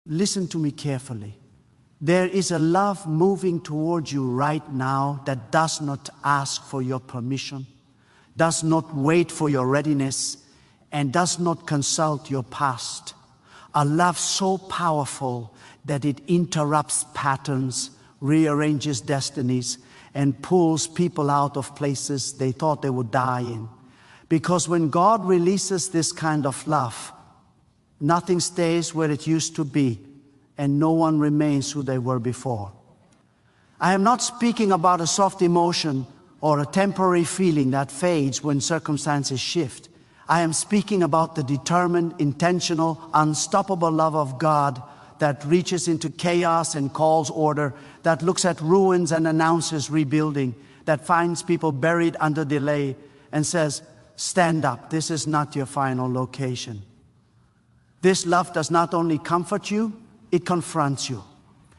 Listen to me carefully. There is a love moving towards you right now that does not ask for your permission, does not wait for your readiness, and does not consult your past. A love so powerful that it interrupts patterns, rearranges destinies, and pulls people out of places they thought they would die in. Because when God releases this kind of love, nothing stays where it used to be, and no one remains who they were before. I am not speaking about a soft emotion or a temporary feeling that fades when circumstances shift. I am speaking about the determined, intentional, unstoppable love of God that reaches into chaos and calls order, that looks at ruins and announces rebuilding, that finds people buried under delay and says, stand up, this is not your final location. This love does not only comfort you, it confronts you.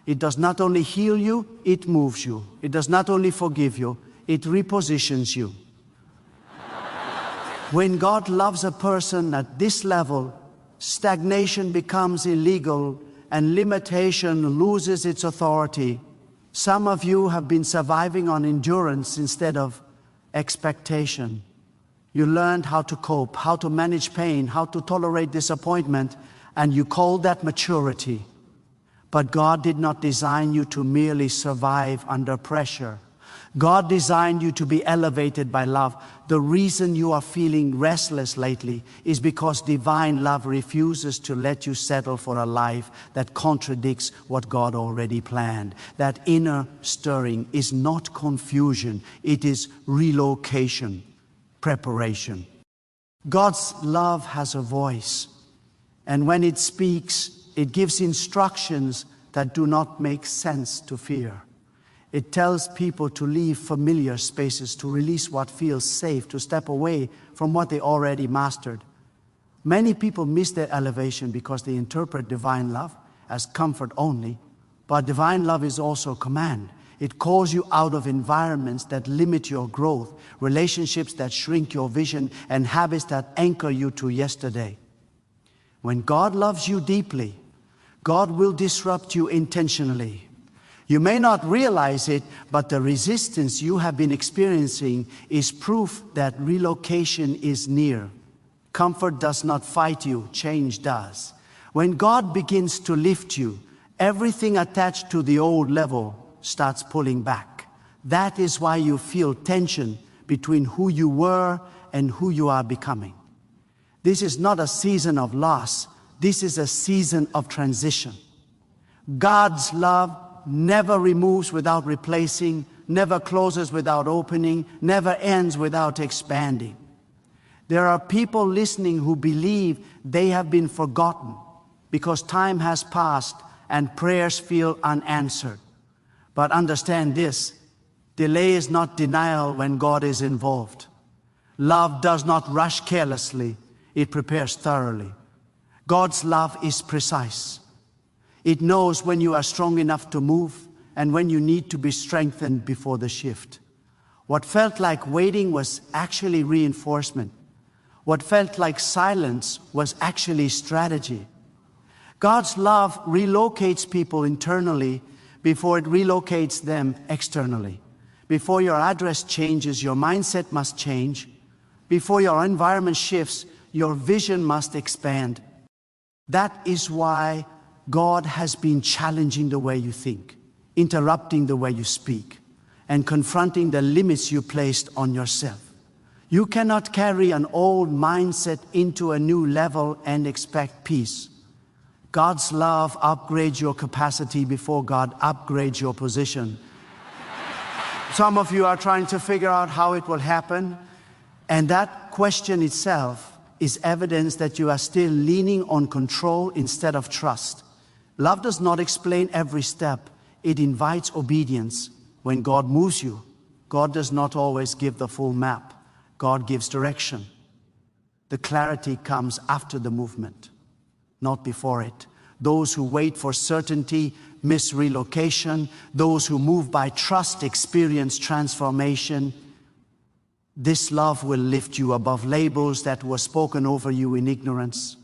It does not only heal you, it moves you. It does not only forgive you, it repositions you. When God loves a person at this level, stagnation becomes illegal and limitation loses its authority. Some of you have been surviving on endurance instead of expectation. You learned how to cope, how to manage pain, how to tolerate disappointment, and you call that maturity. But God did not design you to merely survive under pressure. God designed you to be elevated by love. The reason you are feeling restless lately is because divine love refuses to let you settle for a life that contradicts what God already planned. That inner stirring is not confusion, it is relocation, preparation. God's love has a voice, and when it speaks, it gives instructions that do not make sense to fear. It tells people to leave familiar spaces, to release what feels safe, to step away from what they already mastered. Many people miss their elevation because they interpret divine love as comfort only, but divine love is also command. It calls you out of environments that limit your growth, relationships that shrink your vision, and habits that anchor you to yesterday. When God loves you deeply, God will disrupt you intentionally. You may not realize it, but the resistance you have been experiencing is proof that relocation is near. Comfort does not fight you, change does. When God begins to lift you, everything attached to the old level starts pulling back. That is why you feel tension between who you were and who you are becoming. This is not a season of loss. This is a season of transition. God's love never removes without replacing, never closes without opening, never ends without expanding. There are people listening who believe they have been forgotten because time has passed and prayers feel unanswered. But understand this, delay is not denial when God is involved. Love does not rush carelessly, it prepares thoroughly. God's love is precise. It knows when you are strong enough to move and when you need to be strengthened before the shift. What felt like waiting was actually reinforcement. What felt like silence was actually strategy. God's love relocates people internally before it relocates them externally. Before your address changes, your mindset must change. Before your environment shifts, your vision must expand. That is why God has been challenging the way you think, interrupting the way you speak, and confronting the limits you placed on yourself. You cannot carry an old mindset into a new level and expect peace. God's love upgrades your capacity before God upgrades your position. Some of you are trying to figure out how it will happen, and that question itself is evidence that you are still leaning on control instead of trust. Love does not explain every step. It invites obedience. When God moves you, God does not always give the full map. God gives direction. The clarity comes after the movement, not before it. Those who wait for certainty miss relocation. Those who move by trust experience transformation. This love will lift you above labels that were spoken over you in ignorance.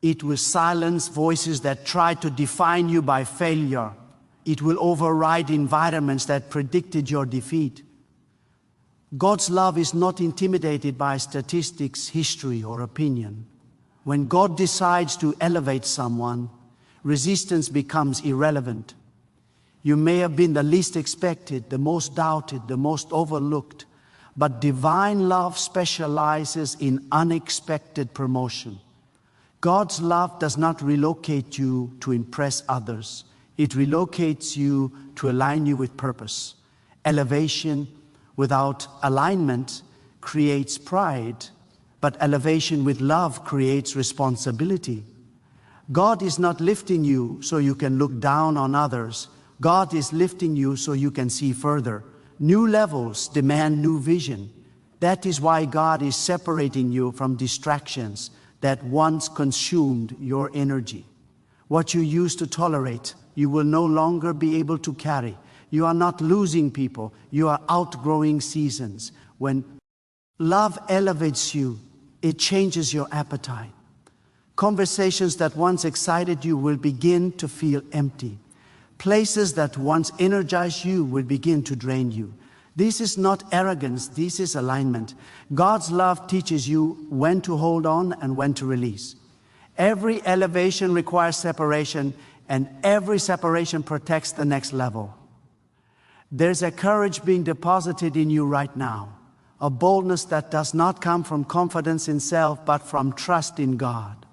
It will silence voices that try to define you by failure. It will override environments that predicted your defeat. God's love is not intimidated by statistics, history, or opinion. When God decides to elevate someone, resistance becomes irrelevant. You may have been the least expected, the most doubted, the most overlooked, but divine love specializes in unexpected promotion. God's love does not relocate you to impress others. It relocates you to align you with purpose. Elevation without alignment creates pride, but elevation with love creates responsibility. God is not lifting you so you can look down on others. God is lifting you so you can see further. New levels demand new vision. That is why God is separating you from distractions that once consumed your energy. What you used to tolerate, you will no longer be able to carry. You are not losing people, you are outgrowing seasons. When love elevates you, it changes your appetite. Conversations that once excited you will begin to feel empty. Places that once energized you will begin to drain you. This is not arrogance, this is alignment. God's love teaches you when to hold on and when to release. Every elevation requires separation, and every separation protects the next level. There's a courage being deposited in you right now, a boldness that does not come from confidence in self, but from trust in God.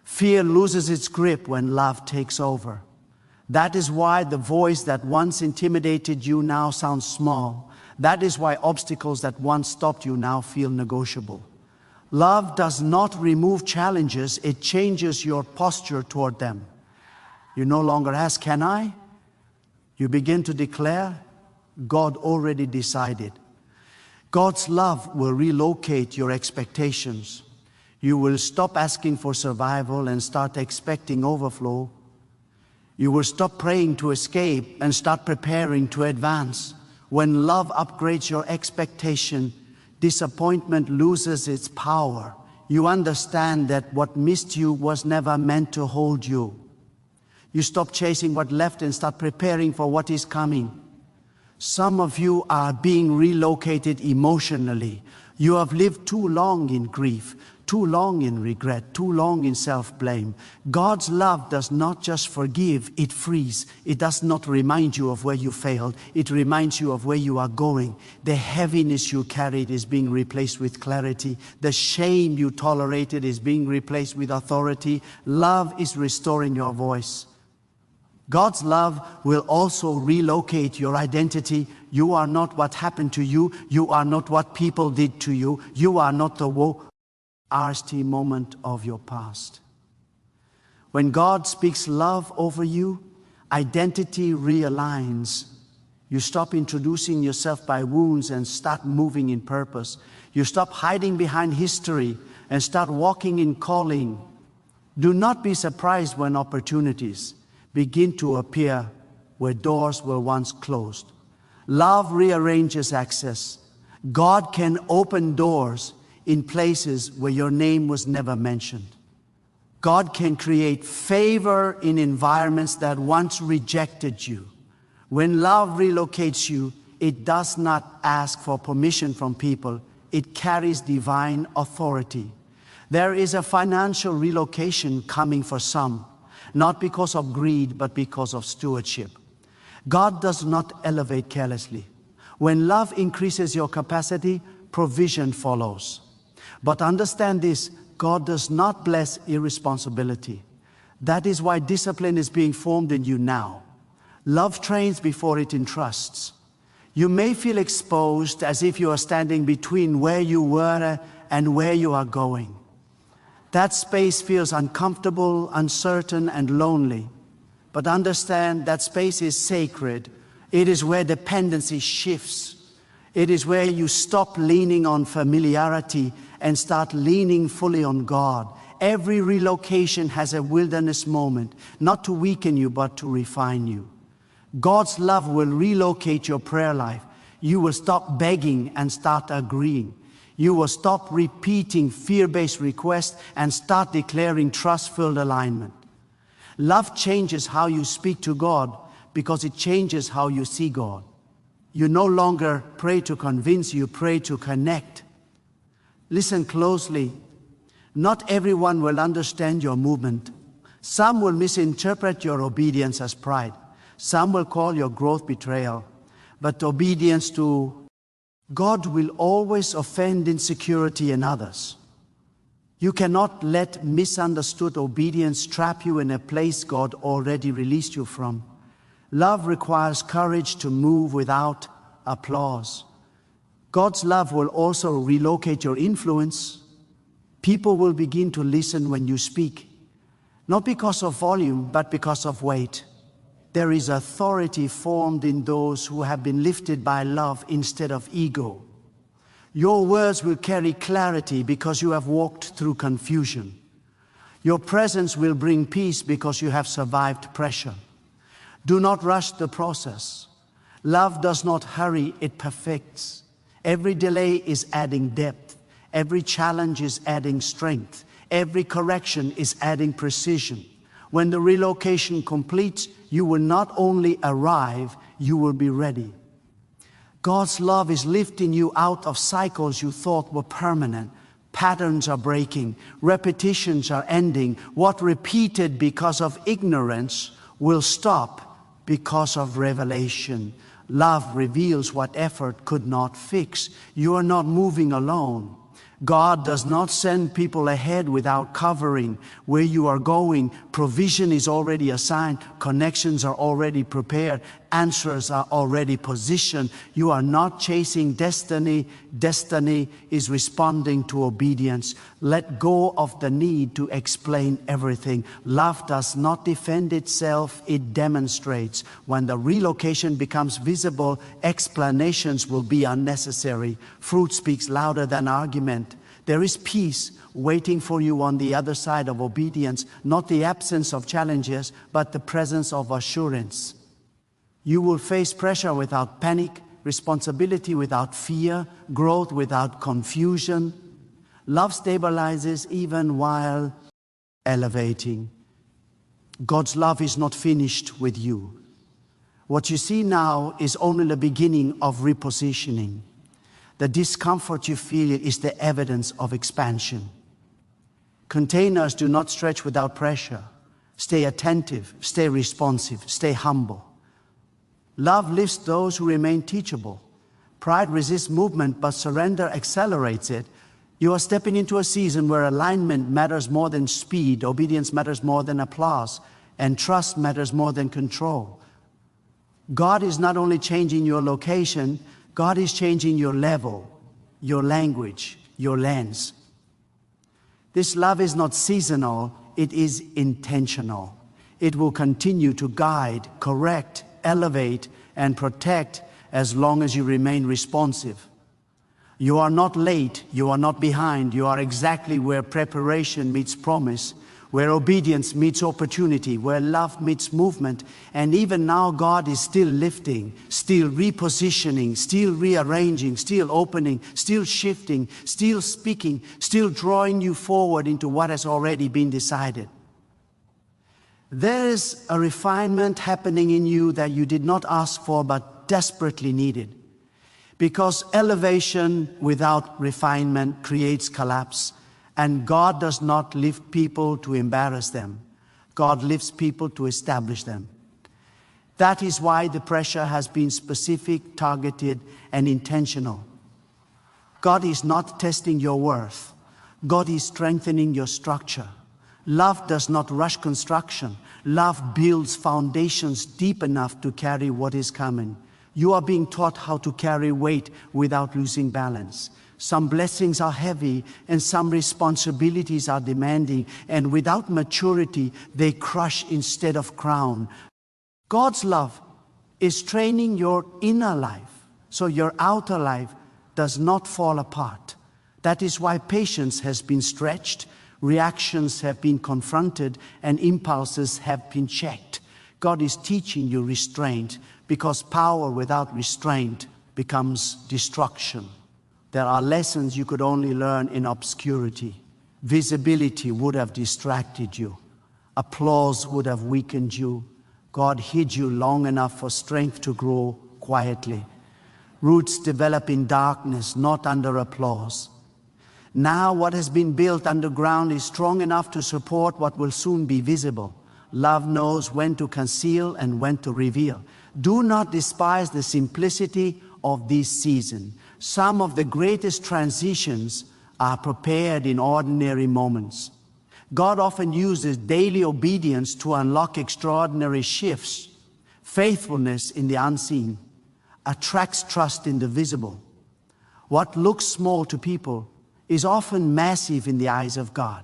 Fear loses its grip when love takes over. That is why the voice that once intimidated you now sounds small. That is why obstacles that once stopped you now feel negotiable. Love does not remove challenges, it changes your posture toward them. You no longer ask, can I? You begin to declare, God already decided. God's love will relocate your expectations. You will stop asking for survival and start expecting overflow. You will stop praying to escape and start preparing to advance. When love upgrades your expectation, disappointment loses its power. You understand that what missed you was never meant to hold you. You stop chasing what left and start preparing for what is coming. Some of you are being relocated emotionally. You have lived too long in grief, too long in regret, too long in self-blame. God's love does not just forgive, it frees. It does not remind you of where you failed. It reminds you of where you are going. The heaviness you carried is being replaced with clarity. The shame you tolerated is being replaced with authority. Love is restoring your voice. God's love will also relocate your identity. You are not what happened to you. You are not what people did to you. You are not the RST moment of your past. When God speaks love over you, identity realigns. You stop introducing yourself by wounds and start moving in purpose. You stop hiding behind history and start walking in calling. Do not be surprised when opportunities begin to appear where doors were once closed. Love rearranges access. God can open doors in places where your name was never mentioned. God can create favor in environments that once rejected you. When love relocates you, it does not ask for permission from people. It carries divine authority. There is a financial relocation coming for some, not because of greed, but because of stewardship. God does not elevate carelessly. When love increases your capacity, provision follows. But understand this, God does not bless irresponsibility. That is why discipline is being formed in you now. Love trains before it entrusts. You may feel exposed as if you are standing between where you were and where you are going. That space feels uncomfortable, uncertain, and lonely. But understand that space is sacred. It is where dependency shifts. It is where you stop leaning on familiarity and start leaning fully on God. Every relocation has a wilderness moment, not to weaken you, but to refine you. God's love will relocate your prayer life. You will stop begging and start agreeing. You will stop repeating fear-based requests and start declaring trust-filled alignment. Love changes how you speak to God because it changes how you see God. You no longer pray to convince, you pray to connect. Listen closely. Not everyone will understand your movement. Some will misinterpret your obedience as pride. Some will call your growth betrayal. But obedience to God will always offend insecurity in others. You cannot let misunderstood obedience trap you in a place God already released you from. Love requires courage to move without applause. God's love will also relocate your influence. People will begin to listen when you speak, not because of volume, but because of weight. There is authority formed in those who have been lifted by love instead of ego. Your words will carry clarity because you have walked through confusion. Your presence will bring peace because you have survived pressure. Do not rush the process. Love does not hurry, it perfects. Every delay is adding depth. Every challenge is adding strength. Every correction is adding precision. When the relocation completes, you will not only arrive, you will be ready. God's love is lifting you out of cycles you thought were permanent. Patterns are breaking. Repetitions are ending. What repeated because of ignorance will stop because of revelation. Love reveals what effort could not fix. You are not moving alone. God does not send people ahead without covering where you are going. Provision is already assigned. Connections are already prepared. Answers are already positioned. You are not chasing destiny. Destiny is responding to obedience. Let go of the need to explain everything. Love does not defend itself, it demonstrates. When the relocation becomes visible, explanations will be unnecessary. Fruit speaks louder than argument. There is peace waiting for you on the other side of obedience, not the absence of challenges, but the presence of assurance. You will face pressure without panic, responsibility without fear, growth without confusion. Love stabilizes even while elevating. God's love is not finished with you. What you see now is only the beginning of repositioning. The discomfort you feel is the evidence of expansion. Containers do not stretch without pressure. Stay attentive, stay responsive, stay humble. Love lifts those who remain teachable. Pride resists movement, but surrender accelerates it. You are stepping into a season where alignment matters more than speed, obedience matters more than applause, and trust matters more than control. God is not only changing your location, God is changing your level, your language, your lens. This love is not seasonal, it is intentional. It will continue to guide, correct, elevate, and protect as long as you remain responsive. You are not late, you are not behind, you are exactly where preparation meets promise, where obedience meets opportunity, where love meets movement. And even now God is still lifting, still repositioning, still rearranging, still opening, still shifting, still speaking, still drawing you forward into what has already been decided. There is a refinement happening in you that you did not ask for but desperately needed. Because elevation without refinement creates collapse. And God does not lift people to embarrass them. God lifts people to establish them. That is why the pressure has been specific, targeted, and intentional. God is not testing your worth. God is strengthening your structure. Love does not rush construction. Love builds foundations deep enough to carry what is coming. You are being taught how to carry weight without losing balance. Some blessings are heavy and some responsibilities are demanding, and without maturity, they crush instead of crown. God's love is training your inner life so your outer life does not fall apart. That is why patience has been stretched, reactions have been confronted, and impulses have been checked. God is teaching you restraint because power without restraint becomes destruction. There are lessons you could only learn in obscurity. Visibility would have distracted you. Applause would have weakened you. God hid you long enough for strength to grow quietly. Roots develop in darkness, not under applause. Now what has been built underground is strong enough to support what will soon be visible. Love knows when to conceal and when to reveal. Do not despise the simplicity of this season. Some of the greatest transitions are prepared in ordinary moments. God often uses daily obedience to unlock extraordinary shifts. Faithfulness in the unseen attracts trust in the visible. What looks small to people is often massive in the eyes of God.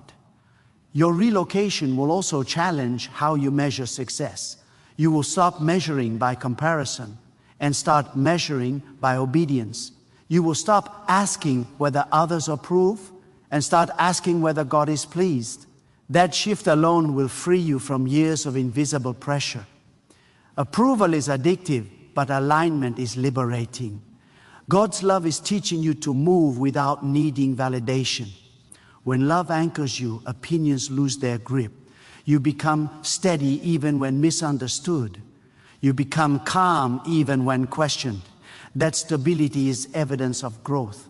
Your relocation will also challenge how you measure success. You will stop measuring by comparison and start measuring by obedience. You will stop asking whether others approve and start asking whether God is pleased. That shift alone will free you from years of invisible pressure. Approval is addictive, but alignment is liberating. God's love is teaching you to move without needing validation. When love anchors you, opinions lose their grip. You become steady even when misunderstood. You become calm even when questioned. That stability is evidence of growth.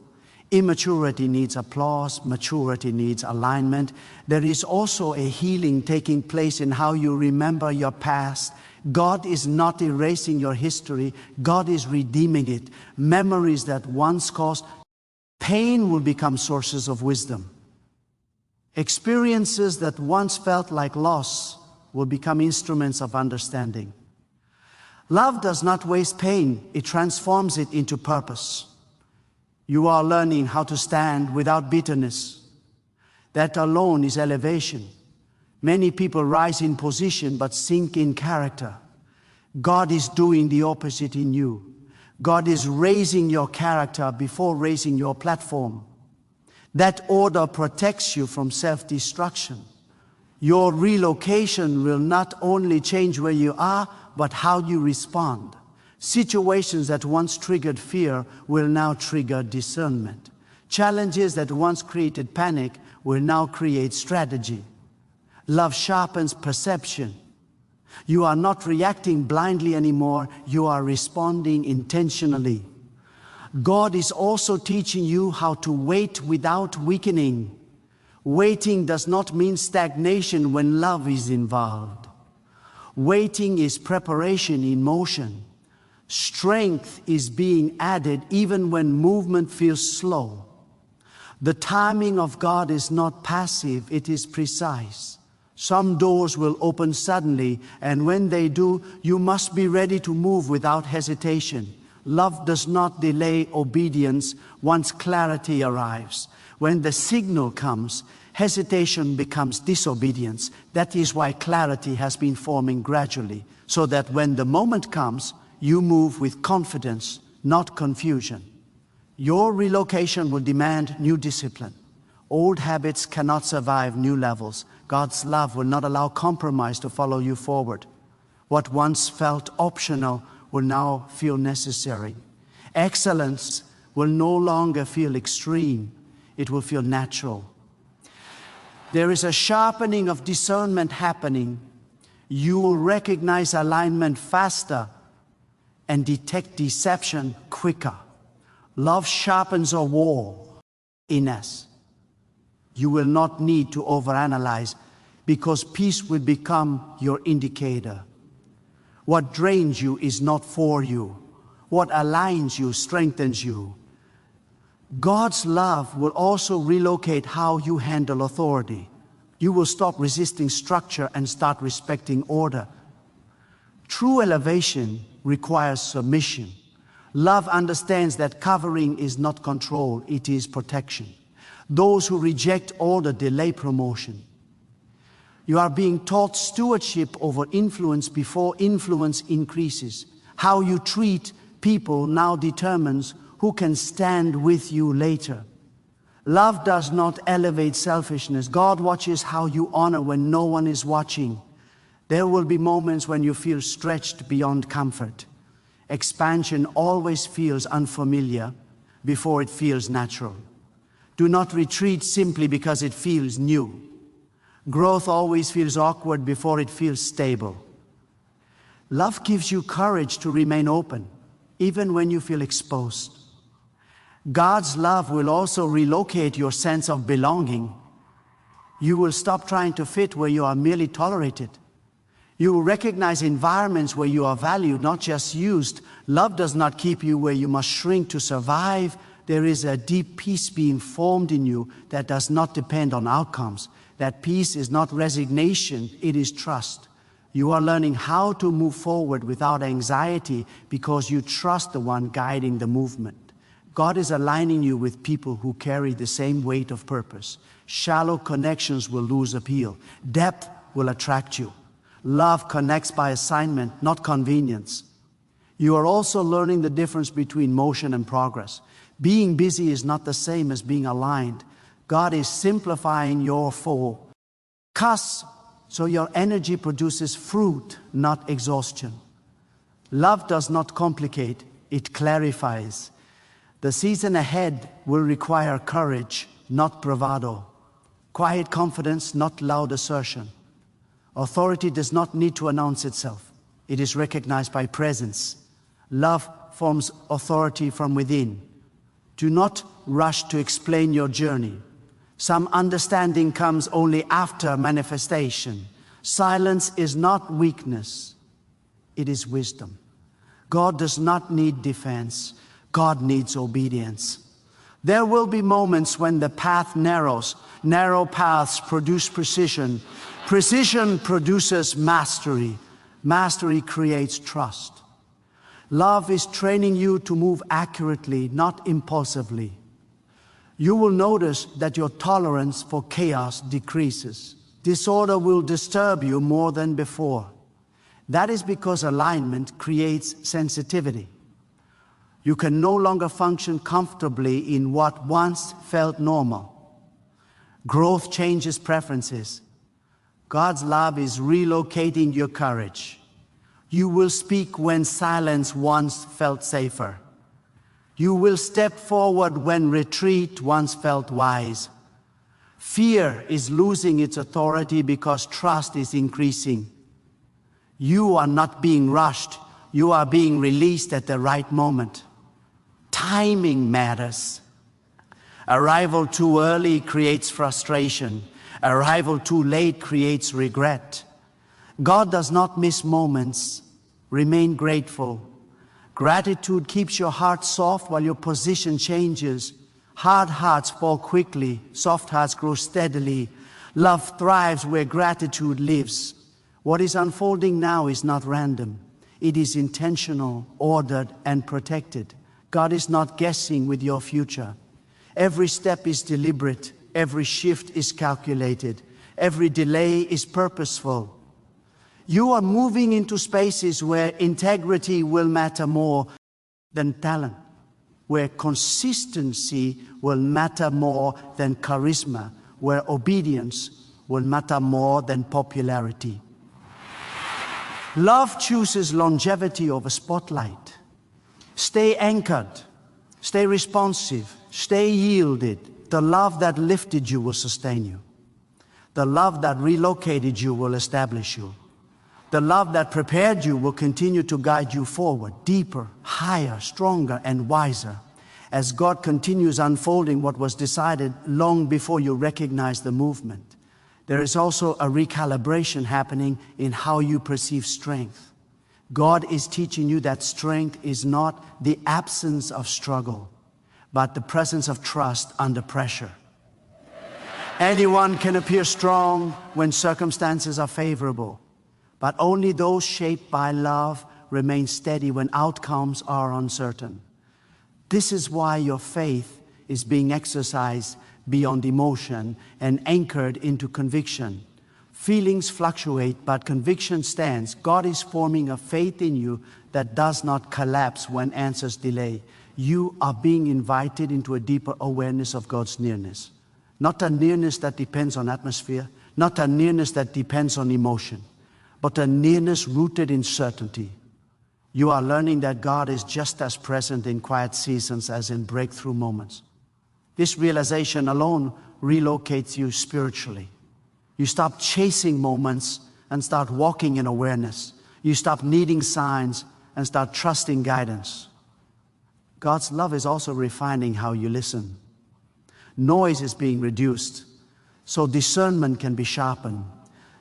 Immaturity needs applause, maturity needs alignment. There is also a healing taking place in how you remember your past. God is not erasing your history, God is redeeming it. Memories that once caused pain will become sources of wisdom. Experiences that once felt like loss will become instruments of understanding. Love does not waste pain, it transforms it into purpose. You are learning how to stand without bitterness. That alone is elevation. Many people rise in position but sink in character. God is doing the opposite in you. God is raising your character before raising your platform. That order protects you from self-destruction. Your relocation will not only change where you are, but how you respond. Situations that once triggered fear will now trigger discernment. Challenges that once created panic will now create strategy. Love sharpens perception. You are not reacting blindly anymore, you are responding intentionally. God is also teaching you how to wait without weakening. Waiting does not mean stagnation when love is involved. Waiting is preparation in motion. Strength is being added even when movement feels slow. The timing of God is not passive, it is precise. Some doors will open suddenly, and when they do, you must be ready to move without hesitation. Love does not delay obedience once clarity arrives. When the signal comes, hesitation becomes disobedience. That is why clarity has been forming gradually, so that when the moment comes, you move with confidence, not confusion. Your relocation will demand new discipline. Old habits cannot survive new levels. God's love will not allow compromise to follow you forward. What once felt optional will now feel necessary. Excellence will no longer feel extreme. It will feel natural. There is a sharpening of discernment happening. You will recognize alignment faster and detect deception quicker. Love sharpens a wall in us. You will not need to overanalyze because peace will become your indicator. What drains you is not for you. What aligns you strengthens you. God's love will also relocate how you handle authority. You will stop resisting structure and start respecting order. True elevation requires submission. Love understands that covering is not control, it is protection. Those who reject order delay promotion. You are being taught stewardship over influence before influence increases. How you treat people now determines who can stand with you later. Love does not elevate selfishness. God watches how you honor when no one is watching. There will be moments when you feel stretched beyond comfort. Expansion always feels unfamiliar. before it feels natural. Do not retreat simply because it feels new. Growth always feels awkward before it feels stable. Love gives you courage to remain open, even when you feel exposed. God's love will also relocate your sense of belonging. You will stop trying to fit where you are merely tolerated. You will recognize environments where you are valued, not just used. Love does not keep you where you must shrink to survive. There is a deep peace being formed in you that does not depend on outcomes. That peace is not resignation, it is trust. You are learning how to move forward without anxiety because you trust the one guiding the movement. God is aligning you with people who carry the same weight of purpose. Shallow connections will lose appeal. Depth will attract you. Love connects by assignment, not convenience. You are also learning the difference between motion and progress. Being busy is not the same as being aligned. God is simplifying your focus so your energy produces fruit, not exhaustion. Love does not complicate, it clarifies. The season ahead will require courage, not bravado. Quiet confidence, not loud assertion. Authority does not need to announce itself. It is recognized by presence. Love forms authority from within. Do not rush to explain your journey. Some understanding comes only after manifestation. Silence is not weakness. It is wisdom. God does not need defense. God needs obedience. There will be moments when the path narrows. Narrow paths produce precision. Precision produces mastery. Mastery creates trust. Love is training you to move accurately, not impulsively. You will notice that your tolerance for chaos decreases. Disorder will disturb you more than before. That is because alignment creates sensitivity. You can no longer function comfortably in what once felt normal. Growth changes preferences. God's love is relocating your courage. You will speak when silence once felt safer. You will step forward when retreat once felt wise. Fear is losing its authority because trust is increasing. You are not being rushed. You are being released at the right moment. Timing matters. Arrival too early creates frustration. Arrival too late creates regret. God does not miss moments. Remain grateful. Gratitude keeps your heart soft while your position changes. Hard hearts fall quickly. Soft hearts grow steadily. Love thrives where gratitude lives. What is unfolding now is not random. It is intentional, ordered, and protected. God is not guessing with your future. Every step is deliberate. Every shift is calculated. Every delay is purposeful. You are moving into spaces where integrity will matter more than talent, where consistency will matter more than charisma, where obedience will matter more than popularity. Love chooses longevity over spotlight. Stay anchored, stay responsive, stay yielded. The love that lifted you will sustain you. The love that relocated you will establish you. The love that prepared you will continue to guide you forward, deeper, higher, stronger, and wiser, as God continues unfolding what was decided long before you recognize the movement. There is also a recalibration happening in how you perceive strength. God is teaching you that strength is not the absence of struggle, but the presence of trust under pressure. Anyone can appear strong when circumstances are favorable, but only those shaped by love remain steady when outcomes are uncertain. This is why your faith is being exercised beyond emotion and anchored into conviction. Feelings fluctuate, but conviction stands. God is forming a faith in you that does not collapse when answers delay. You are being invited into a deeper awareness of God's nearness. Not a nearness that depends on atmosphere, not a nearness that depends on emotion, but a nearness rooted in certainty. You are learning that God is just as present in quiet seasons as in breakthrough moments. This realization alone relocates you spiritually. You stop chasing moments and start walking in awareness. You stop needing signs and start trusting guidance. God's love is also refining how you listen. Noise is being reduced, so discernment can be sharpened.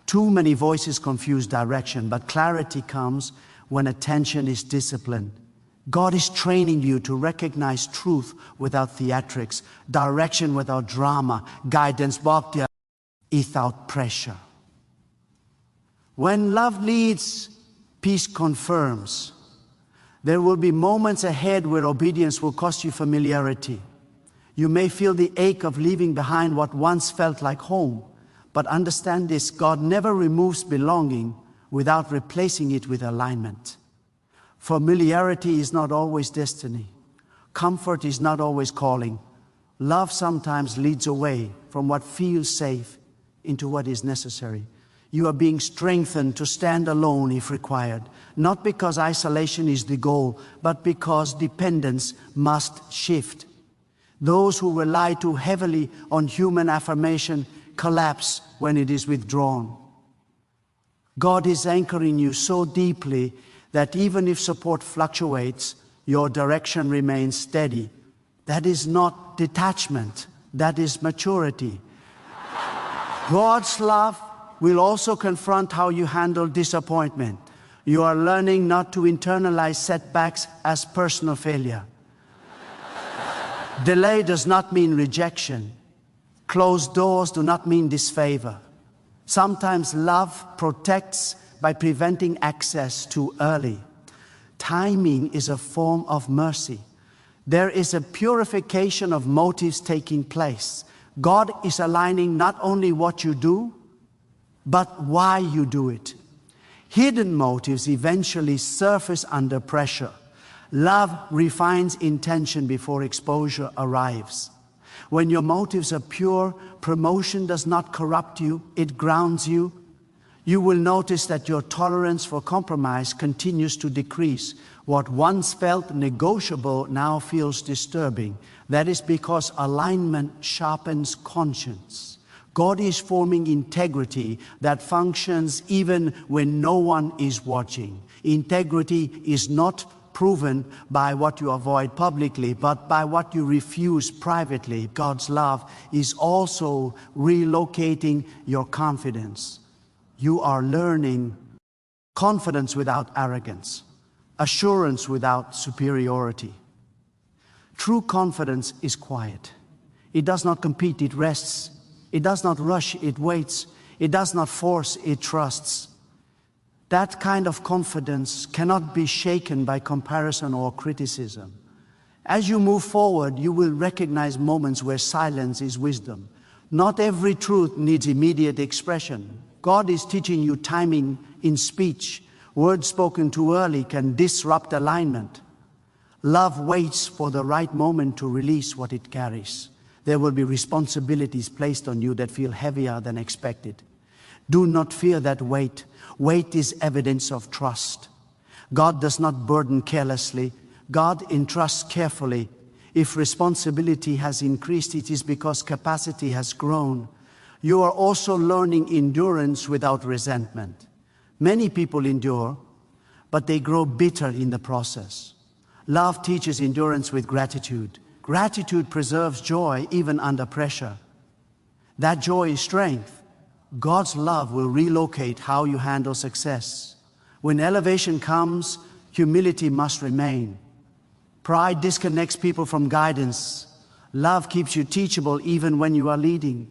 Too many voices confuse direction, but clarity comes when attention is disciplined. God is training you to recognize truth without theatrics, direction without drama, guidance without pressure. When love leads, peace confirms. There will be moments ahead where obedience will cost you familiarity. You may feel the ache of leaving behind what once felt like home, but understand this: God never removes belonging without replacing it with alignment. Familiarity is not always destiny. Comfort is not always calling. Love sometimes leads away from what feels safe into what is necessary. You are being strengthened to stand alone if required, not because isolation is the goal, but because dependence must shift. Those who rely too heavily on human affirmation collapse when it is withdrawn. God is anchoring you so deeply that even if support fluctuates, your direction remains steady. That is not detachment, that is maturity. God's love will also confront how you handle disappointment. You are learning not to internalize setbacks as personal failure. Delay does not mean rejection. Closed doors do not mean disfavor. Sometimes love protects by preventing access too early. Timing is a form of mercy. There is a purification of motives taking place. God is aligning not only what you do, but why you do it. Hidden motives eventually surface under pressure. Love refines intention before exposure arrives. When your motives are pure, promotion does not corrupt you, it grounds you. You will notice that your tolerance for compromise continues to decrease. What once felt negotiable now feels disturbing. That is because alignment sharpens conscience. God is forming integrity that functions even when no one is watching. Integrity is not proven by what you avoid publicly, but by what you refuse privately. God's love is also relocating your confidence. You are learning confidence without arrogance, assurance without superiority. True confidence is quiet. It does not compete, it rests. It does not rush, it waits. It does not force, it trusts. That kind of confidence cannot be shaken by comparison or criticism. As you move forward, you will recognize moments where silence is wisdom. Not every truth needs immediate expression. God is teaching you timing in speech. Words spoken too early can disrupt alignment. Love waits for the right moment to release what it carries. There will be responsibilities placed on you that feel heavier than expected. Do not fear that weight. Weight is evidence of trust. God does not burden carelessly. God entrusts carefully. If responsibility has increased, it is because capacity has grown. You are also learning endurance without resentment. Many people endure, but they grow bitter in the process. Love teaches endurance with gratitude. Gratitude preserves joy even under pressure. That joy is strength. God's love will relocate how you handle success. When elevation comes, humility must remain. Pride disconnects people from guidance. Love keeps you teachable even when you are leading.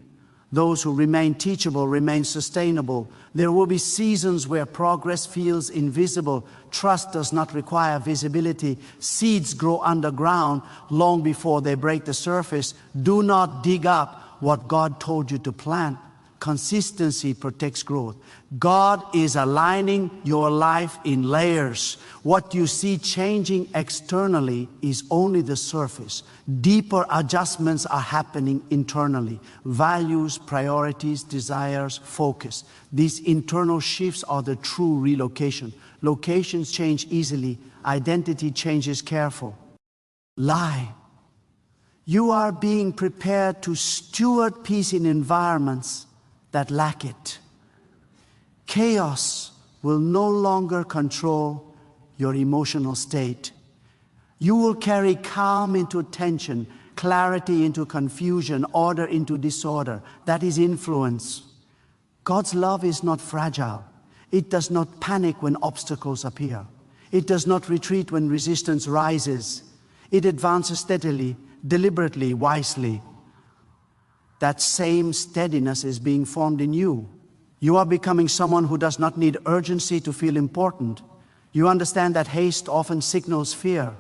Those who remain teachable remain sustainable. There will be seasons where progress feels invisible. Trust does not require visibility. Seeds grow underground long before they break the surface. Do not dig up what God told you to plant. Consistency protects growth. God is aligning your life in layers. What you see changing externally is only the surface. Deeper adjustments are happening internally. Values, priorities, desires, focus. These internal shifts are the true relocation. Locations change easily. Identity changes careful. Lie. You are being prepared to steward peace in environments that lack it. Chaos will no longer control your emotional state. You will carry calm into tension, clarity into confusion, order into disorder. That is influence. God's love is not fragile. It does not panic when obstacles appear. It does not retreat when resistance rises. It advances steadily, deliberately, wisely. That same steadiness is being formed in you. You are becoming someone who does not need urgency to feel important. You understand that haste often signals fear.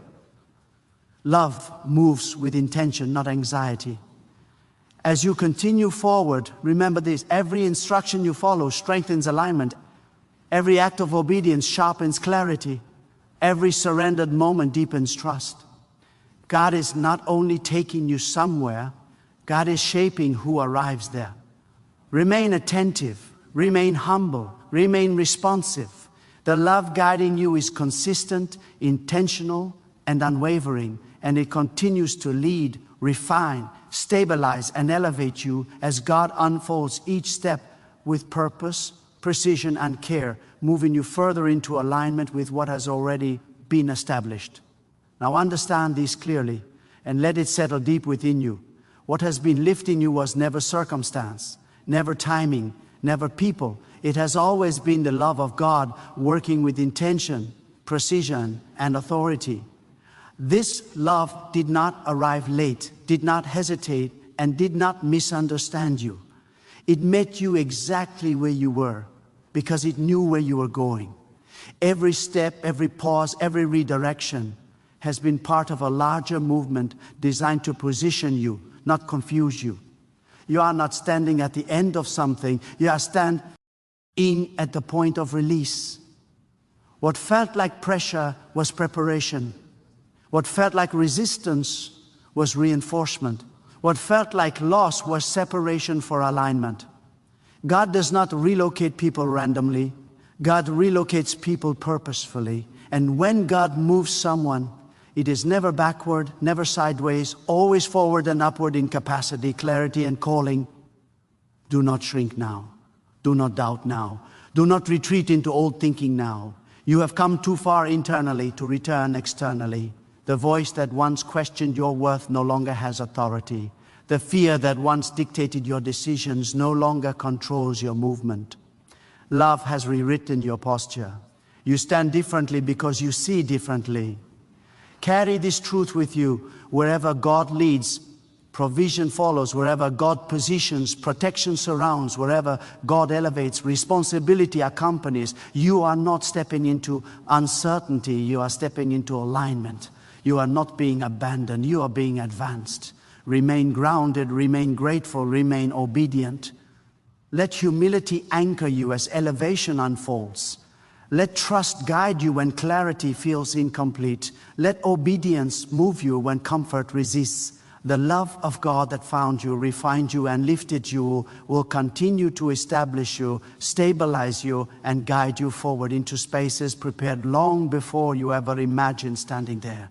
Love moves with intention, not anxiety. As you continue forward, remember this: every instruction you follow strengthens alignment. Every act of obedience sharpens clarity. Every surrendered moment deepens trust. God is not only taking you somewhere, God is shaping who arrives there. Remain attentive, remain humble, remain responsive. The love guiding you is consistent, intentional, and unwavering, and it continues to lead, refine, stabilize, and elevate you as God unfolds each step with purpose, precision, and care, moving you further into alignment with what has already been established. Now understand this clearly and let it settle deep within you. What has been lifting you was never circumstance, never timing, never people. It has always been the love of God working with intention, precision, and authority. This love did not arrive late, did not hesitate, and did not misunderstand you. It met you exactly where you were because it knew where you were going. Every step, every pause, every redirection has been part of a larger movement designed to position you, not confuse you. You are not standing at the end of something. You are standing at the point of release. What felt like pressure was preparation. What felt like resistance was reinforcement. What felt like loss was separation for alignment. God does not relocate people randomly. God relocates people purposefully. And when God moves someone, it is never backward, never sideways, always forward and upward in capacity, clarity, and calling. Do not shrink now. Do not doubt now. Do not retreat into old thinking now. You have come too far internally to return externally. The voice that once questioned your worth no longer has authority. The fear that once dictated your decisions no longer controls your movement. Love has rewritten your posture. You stand differently because you see differently. Carry this truth with you. Wherever God leads, provision follows. Wherever God positions, protection surrounds. Wherever God elevates, responsibility accompanies. You are not stepping into uncertainty. You are stepping into alignment. You are not being abandoned. You are being advanced. Remain grounded, remain grateful, remain obedient. Let humility anchor you as elevation unfolds. Let trust guide you when clarity feels incomplete. Let obedience move you when comfort resists. The love of God that found you, refined you, and lifted you will continue to establish you, stabilize you, and guide you forward into spaces prepared long before you ever imagined standing there.